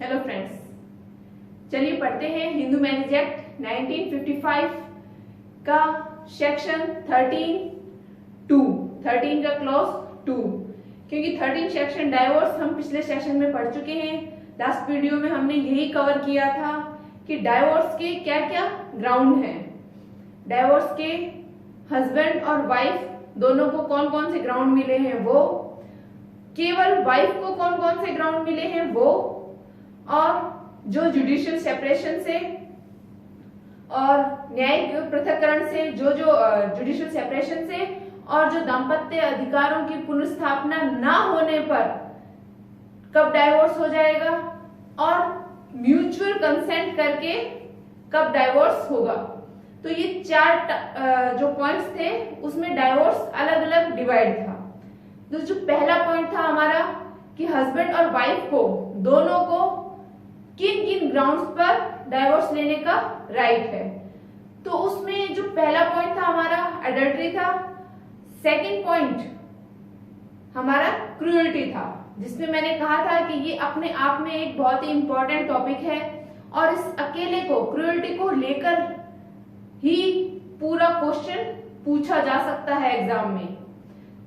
Hello friends, चलिए पढ़ते हैं हिंदू मैरिज एक्ट 1955 का सेक्शन 13 का क्लॉज 2। क्योंकि 13 सेक्शन डाइवोर्स हम पिछले सेशन में पढ़ चुके हैं। लास्ट वीडियो में हमने यही कवर किया था कि डाइवोर्स के क्या क्या ग्राउंड हैं। डाइवोर्स के हस्बैंड और वाइफ दोनों को कौन कौन से ग्राउंड मिले हैं वो, केवल वाइफ को कौन कौन से ग्राउंड मिले हैं वो, और जो जुडिशियल सेपरेशन से और न्यायिक पृथक्करण से जो जुडिशियल सेपरेशन से और जो दाम्पत्य अधिकारों की पुनर्स्थापना ना होने पर कब डाइवोर्स हो जाएगा और म्यूचुअल कंसेंट करके कब डाइवोर्स होगा। तो ये चार जो पॉइंट्स थे उसमें डाइवोर्स अलग अलग डिवाइड था। तो जो पहला पॉइंट था हमारा कि हस्बैंड और वाइफ को दोनों को किन किन ग्राउंड्स पर डाइवोर्स लेने का राइट है। तो उसमें जो पहला पॉइंट था हमारा एडल्ट्री था। सेकंड पॉइंट हमारा क्रूएल्टी था, जिसमें मैंने कहा था कि ये अपने आप में एक बहुत ही इंपॉर्टेंट टॉपिक है और इस अकेले को क्रूएल्टी को लेकर ही पूरा क्वेश्चन पूछा जा सकता है एग्जाम में।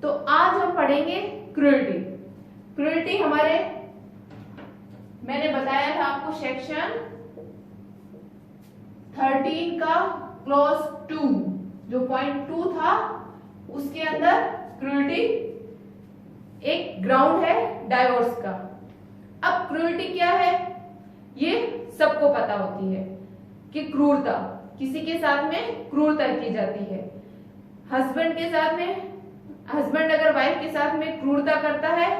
तो आज हम पढ़ेंगे क्रूएल्टी। क्रूएल्टी हमारे मैंने बताया था आपको सेक्शन 13 का क्लॉज 2 जो पॉइंट 2 था उसके अंदर क्रूएल्टी एक ग्राउंड है डाइवोर्स का। अब क्रूएल्टी क्या है ये सबको पता होती है कि क्रूरता, किसी के साथ में क्रूरता की जाती है। हस्बैंड के साथ में, हस्बैंड अगर वाइफ के साथ में क्रूरता करता है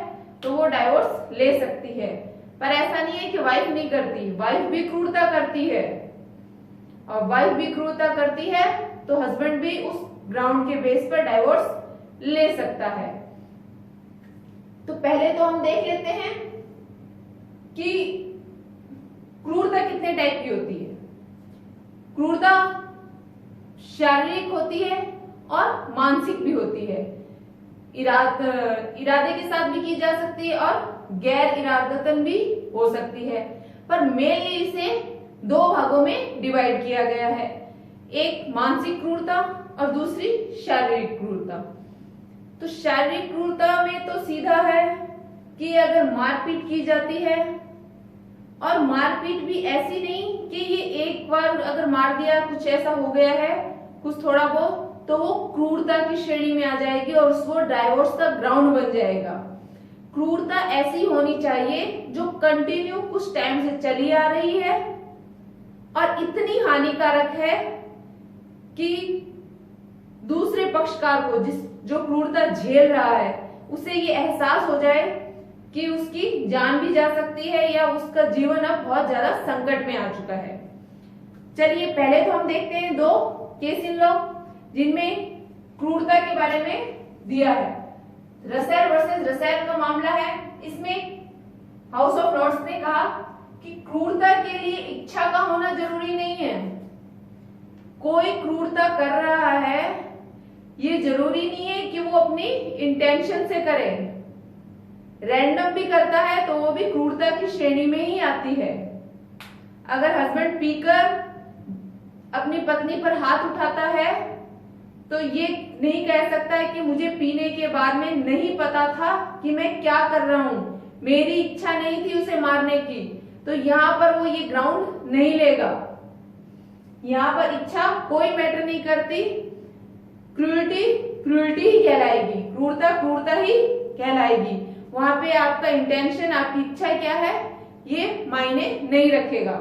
तो वो डाइवोर्स ले सकती है। पर ऐसा नहीं है कि वाइफ नहीं करती, वाइफ भी क्रूरता करती है और वाइफ भी क्रूरता करती है तो हस्बैंड भी उस ग्राउंड के बेस पर डाइवोर्स ले सकता है। तो पहले तो हम देख लेते हैं कि क्रूरता कितने टाइप की होती है। क्रूरता शारीरिक होती है और मानसिक भी होती है। इरादे के साथ भी की जा सकती है और गैर इरादतन भी हो सकती है। पर मेनली इसे दो भागों में डिवाइड किया गया है, एक मानसिक क्रूरता और दूसरी शारीरिक क्रूरता। तो शारीरिक क्रूरता में तो सीधा है कि अगर मारपीट की जाती है, और मारपीट भी ऐसी नहीं कि ये एक बार अगर मार दिया कुछ ऐसा हो गया है कुछ थोड़ा बहुत, तो वो क्रूरता की श्रेणी में आ जाएगी और उसको डाइवोर्स का ग्राउंड बन जाएगा। क्रूरता ऐसी होनी चाहिए जो कंटिन्यू कुछ टाइम से चली आ रही है और इतनी हानिकारक है कि दूसरे पक्षकार को जो क्रूरता झेल रहा है उसे ये एहसास हो जाए कि उसकी जान भी जा सकती है या उसका जीवन अब बहुत ज्यादा संकट में आ चुका है। चलिए पहले तो हम देखते हैं दो केस इन लॉ जिनमें क्रूरता के बारे में दिया है। रसेल वर्सेस रसेल का मामला है। इसमें हाउस ऑफ लॉर्ड्स ने कहा कि क्रूरता के लिए इच्छा का होना जरूरी नहीं है। कोई क्रूरता कर रहा है ये जरूरी नहीं है कि वो अपनी इंटेंशन से करे, रैंडम भी करता है तो वो भी क्रूरता की श्रेणी में ही आती है। अगर हस्बैंड पीकर अपनी पत्नी पर हाथ उठाता है तो ये नहीं कह सकता है कि मुझे पीने के बाद में नहीं पता था कि मैं क्या कर रहा हूं, मेरी इच्छा नहीं थी उसे मारने की। तो यहाँ पर वो ये ग्राउंड नहीं लेगा। यहाँ पर इच्छा कोई मैटर नहीं करती, क्रूरटी क्रूरटी ही कहलाएगी, क्रूरता क्रूरता ही कहलाएगी। वहां पे आपका इंटेंशन, आपकी इच्छा क्या है ये मायने नहीं रखेगा।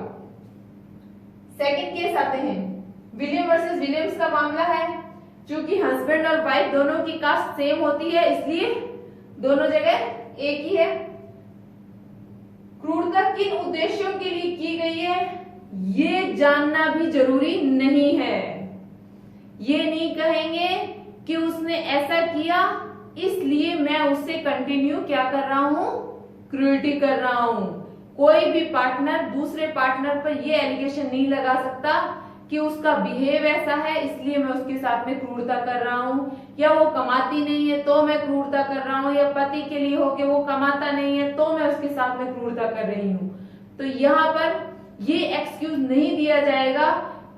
सेकंड केस आते हैं, विलियम वर्सेस विलियम्स का मामला है। क्योंकि हस्बैंड और वाइफ दोनों की कास्ट सेम होती है इसलिए दोनों जगह एक ही है। क्रूरता किन उद्देश्यों के लिए की गई है ये जानना भी जरूरी नहीं है। ये नहीं कहेंगे कि उसने ऐसा किया इसलिए मैं उससे कंटिन्यू क्या कर रहा हूं, क्रूरटी कर रहा हूं। कोई भी पार्टनर दूसरे पार्टनर पर ये एलिगेशन नहीं लगा सकता कि उसका बिहेव ऐसा है इसलिए मैं उसके साथ में क्रूरता कर रहा हूं, या वो कमाती नहीं है तो मैं क्रूरता कर रहा हूं, या पति के लिए हो कि वो कमाता नहीं है तो मैं उसके साथ में क्रूरता कर रही हूं। तो यहाँ पर ये एक्सक्यूज नहीं दिया जाएगा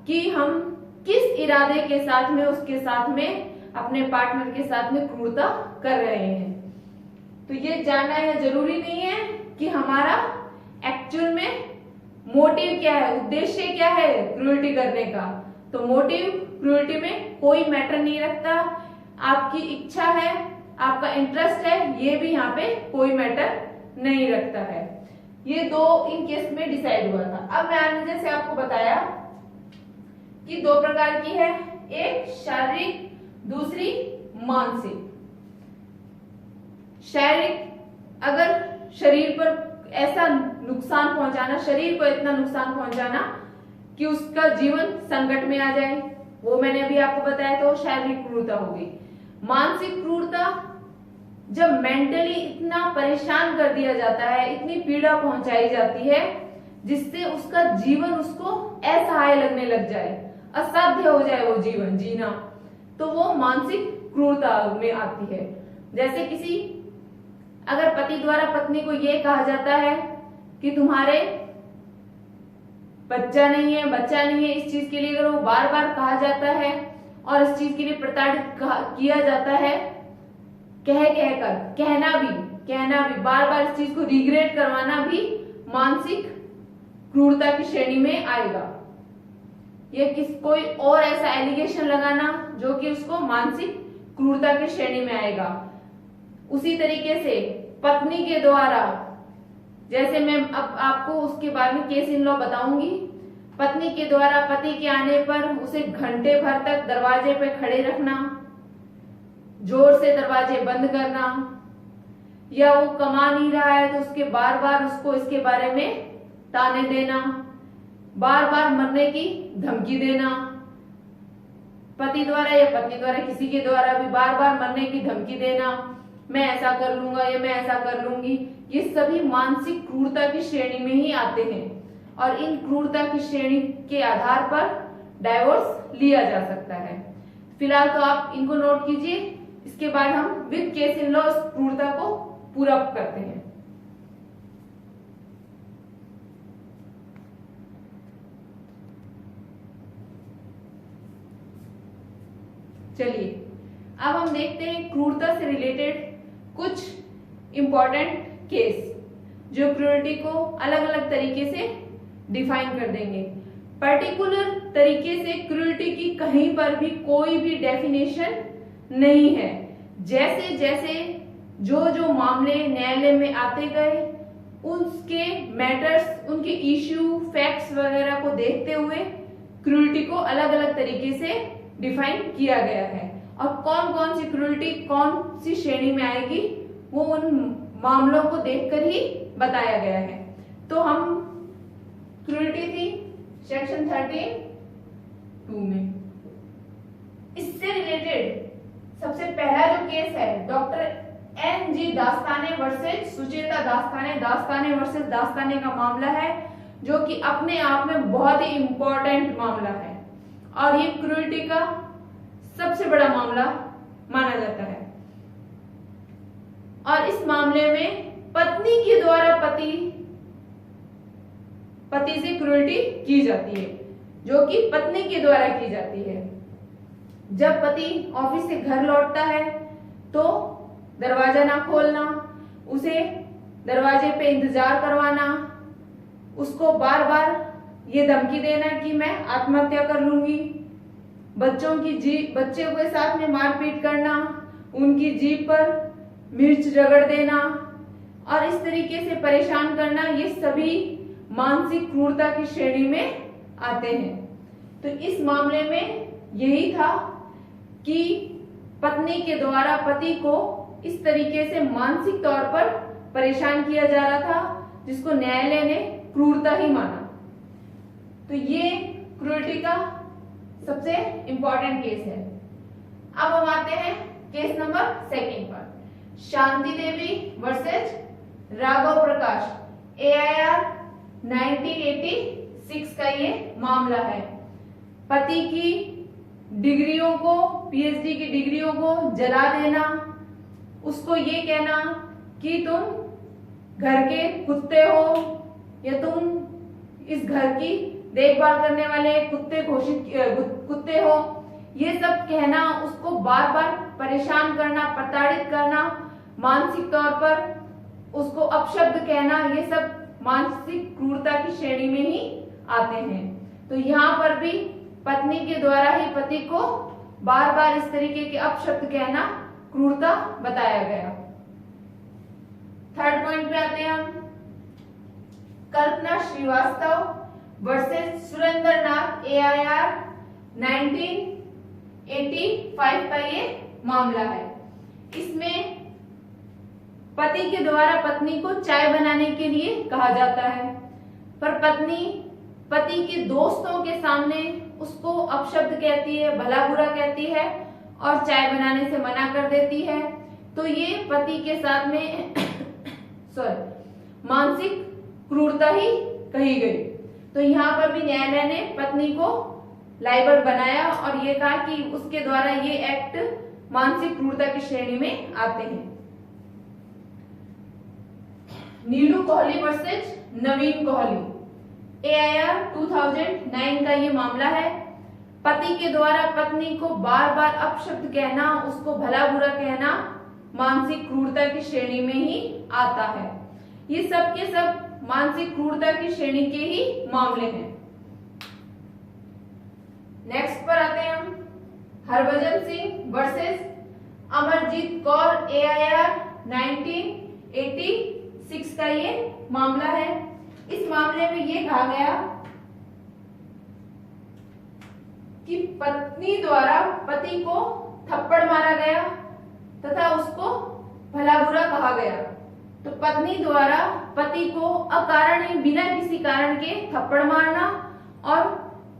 कि हम किस इरादे के साथ में उसके साथ में अपने पार्टनर के साथ में क्रूरता कर रहे हैं। तो ये जानना है जरूरी नहीं है कि हमारा एक्चुअल में मोटिव क्या है, उद्देश्य क्या है क्रूरटी करने का। तो मोटिव क्रूरटी में कोई मैटर नहीं रखता, आपकी इच्छा है, आपका इंटरेस्ट है, ये भी यहाँ पे कोई मैटर नहीं रखता है। ये दो इन केस में डिसाइड हुआ था। अब मैंने जैसे आपको बताया कि दो प्रकार की है, एक शारीरिक, दूसरी मानसिक। शारीरिक अगर शरीर पर ऐसा नुकसान पहुंचाना, शरीर को इतना नुकसान पहुंचाना कि उसका जीवन संकट में आ जाए, वो मैंने अभी आपको बताया, तो शारीरिक क्रूरता होगी। मानसिक क्रूरता जब मेंटली इतना परेशान कर दिया जाता है, इतनी पीड़ा पहुंचाई जाती है जिससे उसका जीवन उसको असहाय लगने लग जाए, असाध्य हो जाए वो जीवन जीना, तो वो मानसिक क्रूरता में आती है। जैसे किसी अगर पति द्वारा पत्नी को ये कहा जाता है कि तुम्हारे बच्चा नहीं है, इस चीज के लिए अगर वो बार बार कहा जाता है और इस चीज के लिए प्रताड़ित किया जाता है, कहना भी बार बार इस चीज को रिग्रेट करवाना भी मानसिक क्रूरता की श्रेणी में आएगा। या कोई और ऐसा एलिगेशन लगाना जो कि उसको मानसिक क्रूरता की श्रेणी में आएगा। उसी तरीके से पत्नी के द्वारा, जैसे मैं अब आपको उसके बारे में केस इन लॉ बताऊंगी, पत्नी के द्वारा पति के आने पर उसे घंटे भर तक दरवाजे पे खड़े रखना, जोर से दरवाजे बंद करना, या वो कमा नहीं रहा है तो उसके बार बार उसको इसके बारे में ताने देना, बार बार मरने की धमकी देना, पति द्वारा या पत्नी द्वारा किसी के द्वारा भी बार बार मरने की धमकी देना, मैं ऐसा कर लूंगा या मैं ऐसा कर लूंगी, ये सभी मानसिक क्रूरता की श्रेणी में ही आते हैं। और इन क्रूरता की श्रेणी के आधार पर डाइवोर्स लिया जा सकता है। फिलहाल तो आप इनको नोट कीजिए, इसके बाद हम विद केस इन लॉ क्रूरता को पूरा करते हैं। चलिए अब हम देखते हैं क्रूरता से रिलेटेड कुछ इंपॉर्टेंट केस जो क्रूरटी को अलग अलग तरीके से डिफाइन कर देंगे। पर्टिकुलर तरीके से क्रूरटी की कहीं पर भी कोई भी डेफिनेशन नहीं है। जैसे जैसे जो मामले न्यायालय में आते गए, उसके मैटर्स, उनके इश्यू, फैक्ट्स वगैरह को देखते हुए क्रूरटी को अलग अलग तरीके से डिफाइन किया गया है। और कौन कौन सी क्रूरटी कौन सी श्रेणी में आएगी वो उन मामलों को देखकर ही बताया गया है। तो हम क्रूरटी थी सेक्शन 32 में, इससे रिलेटेड सबसे पहला जो केस है doctor NG Dastane versus Sucheta Dastane versus Dastane का मामला है, जो कि अपने आप में बहुत ही इंपॉर्टेंट मामला है और ये क्रूरटी का सबसे बड़ा मामला माना जाता है। और इस मामले में पत्नी के द्वारा पति से क्रूरटी की जाती है, जो कि पत्नी के द्वारा की जाती है। जब पति ऑफिस से घर लौटता है तो दरवाजा ना खोलना, उसे दरवाजे पे इंतजार करवाना, उसको बार बार ये धमकी देना कि मैं आत्महत्या कर लूंगी, बच्चों के साथ में मारपीट करना, उनकी जीभ पर मिर्च रगड़ देना और इस तरीके से परेशान करना, ये सभी मानसिक क्रूरता की श्रेणी में आते हैं। तो इस मामले में यही था कि पत्नी के द्वारा पति को इस तरीके से मानसिक तौर पर परेशान किया जा रहा था, जिसको न्यायालय ने क्रूरता ही माना। तो ये क्रूरटी का सबसे इंपॉर्टेंट केस है। अब हम आते हैं केस नंबर 2 पर, शांति देवी वर्सेस राघव प्रकाश, AIR 1986 का ये मामला है। पति की डिग्रियों को, PhD की डिग्रियों को जला देना, उसको ये कहना कि तुम घर के कुत्ते हो, या तुम इस घर की देखभाल करने वाले कुत्ते हो, ये सब कहना, उसको बार बार परेशान करना, प्रताड़ित करना, मानसिक तौर पर उसको अपशब्द कहना, ये सब मानसिक क्रूरता की श्रेणी में ही आते हैं। तो यहाँ पर भी पत्नी के द्वारा ही पति को बार बार इस तरीके के अपशब्द कहना क्रूरता बताया गया। थर्ड पॉइंट पे आते हैं हम, कल्पना श्रीवास्तव वर्सेस सुरेंद्र नाथ AIR 1985 का ये मामला है। इसमें पति के द्वारा पत्नी को चाय बनाने के लिए कहा जाता है, पर पत्नी पति के दोस्तों के सामने उसको अपशब्द कहती है, भला बुरा कहती है और चाय बनाने से मना कर देती है। तो ये पति के साथ में मानसिक क्रूरता ही कही गई। तो यहाँ पर भी न्यायालय ने पत्नी को लाइबल बनाया और ये कहा कि उसके द्वारा ये एक्ट मानसिक क्रूरता की श्रेणी में आते हैं। नीलू कोहली वर्सेस नवीन कोहली AIR 2009 का ये मामला है। पति के द्वारा पत्नी को बार बार अपशब्द कहना, उसको भला बुरा कहना मानसिक क्रूरता की श्रेणी में ही आता है। ये सब के सब मानसिक क्रूरता की श्रेणी के ही मामले हैं। नेक्स्ट पर आते हैं हम, हरभजन सिंह वर्सेस अमरजीत कौर AIR 1986 का ये मामला है। इस मामले में ये कहा गया कि पत्नी द्वारा पति को थप्पड़ मारा गया तथा उसको भला बुरा कहा गया। तो पत्नी द्वारा पति को अकारण ही बिना किसी कारण के थप्पड़ मारना और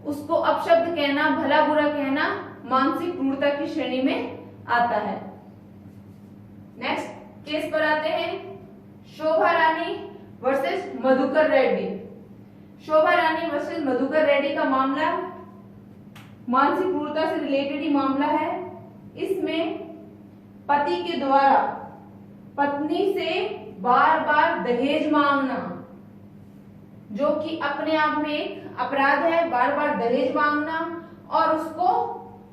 उसको अपशब्द कहना, भला बुरा कहना मानसिक क्रूरता की श्रेणी में आता है। नेक्स्ट केस पर आते हैं, शोभा रानी वर्सेस मधुकर रेड्डी। शोभा रानी वर्सेस मधुकर रेड्डी का मामला मानसिक क्रूरता से रिलेटेड ही मामला है। इसमें पति के द्वारा पत्नी से बार बार दहेज मांगना, जो कि अपने आप में एक अपराध है, बार बार दहेज मांगना और उसको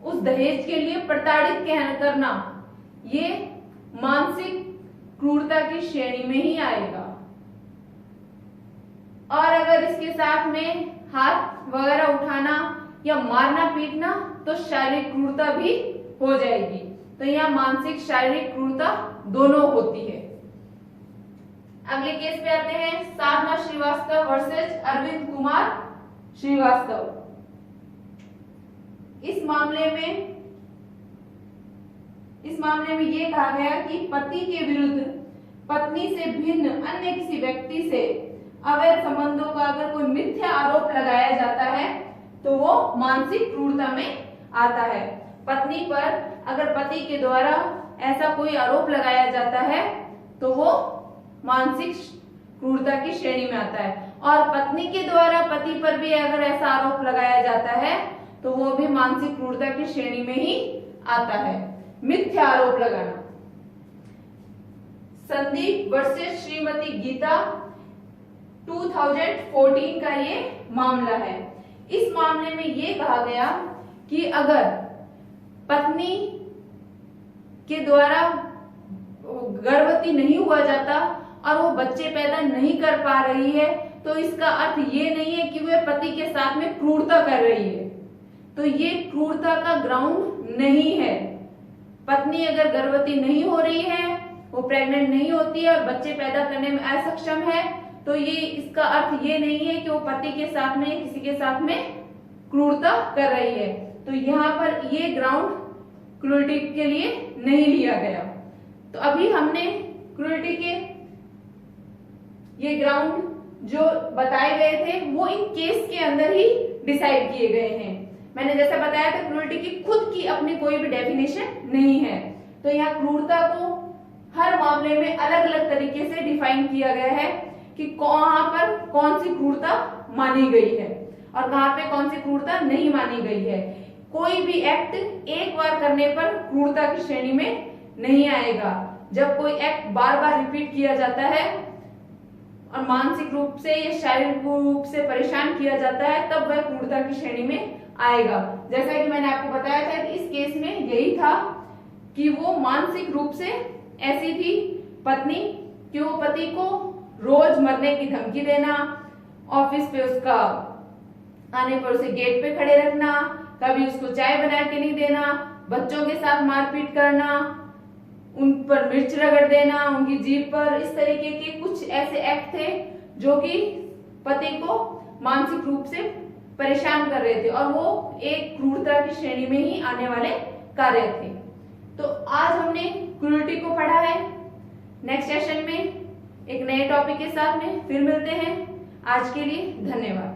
उस दहेज के लिए प्रताड़ित करना, ये मानसिक क्रूरता की श्रेणी में ही आएगा। और अगर इसके साथ में हाथ वगैरह उठाना या मारना पीटना तो शारीरिक क्रूरता भी हो जाएगी। तो यहाँ मानसिक शारीरिक क्रूरता दोनों होती है। अगले केस पे आते हैं, साधना श्रीवास्तव वर्सेस अरविंद कुमार श्रीवास्तव। इस मामले में ये कहा गया कि पति के विरुद्ध पत्नी से भिन्न अन्य किसी व्यक्ति से अवैध संबंधों का अगर कोई मिथ्या आरोप लगाया जाता है तो वो मानसिक क्रूरता में आता है। पत्नी पर अगर पति के द्वारा ऐसा कोई आरोप लगाया जाता है तो वो मानसिक क्रूरता की श्रेणी में आता है। और पत्नी के द्वारा पति पर भी अगर ऐसा आरोप लगाया जाता है तो वो भी मानसिक क्रूरता की श्रेणी में ही आता है, मिथ्या आरोप लगाना। संदीप वर्सेस श्रीमती गीता 2014 का ये मामला है। इस मामले में ये कहा गया कि अगर पत्नी के द्वारा गर्भवती नहीं हुआ जाता और वो बच्चे पैदा नहीं कर पा रही है तो इसका अर्थ ये नहीं है कि वह पति के साथ में क्रूरता कर रही है। तो ये क्रूरता का ग्राउंड नहीं है। पत्नी अगर गर्भवती नहीं हो रही है, वो प्रेग्नेंट नहीं होती है और बच्चे पैदा करने में असक्षम है तो ये इसका अर्थ ये नहीं है कि वो पति के साथ में किसी के साथ में क्रूरता कर रही है। तो यहाँ पर ये ग्राउंड क्रूरटी के लिए नहीं लिया गया। तो अभी हमने क्रूरटी के ये ग्राउंड जो बताए गए थे वो इन केस के अंदर ही डिसाइड किए गए हैं। मैंने जैसा बताया था क्रूरटी की खुद की अपनी कोई भी डेफिनेशन नहीं है। तो यहाँ क्रूरता को हर मामले में अलग अलग तरीके से डिफाइन किया गया है कि कहाँ पर कौन सी क्रूरता मानी गई है और कहाँ पे कौन सी क्रूरता नहीं मानी गई है। कोई भी एक्ट एक बार करने पर क्रूरता की श्रेणी में नहीं आएगा। जब कोई एक्ट बार बार रिपीट किया जाता है और मानसिक रूप से या शारीरिक रूप से परेशान किया जाता है तब वह क्रूरता की श्रेणी में आएगा। जैसा कि मैंने आपको बताया था कि इस केस में यही था कि वो मानसिक रूप से ऐसी थी पत्नी कि वो पति को रोज मरने की धमकी देना, ऑफिस पे उसका आने पर उसे गेट पे खड़े रखना, कभी उसको चाय बना के नहीं देना, बच्चों के साथ मारपीट करना, उन पर मिर्च रगड़ देना उनकी जीभ पर। इस तरीके के कुछ ऐसे एक्ट थे जो कि पति को मानसिक रूप से परेशान कर रहे थे और वो एक क्रूरता की श्रेणी में ही आने वाले कार्य थे। तो आज हमने क्रूरटी को पढ़ा है। नेक्स्ट सेशन में एक नए टॉपिक के साथ में फिर मिलते हैं। आज के लिए धन्यवाद।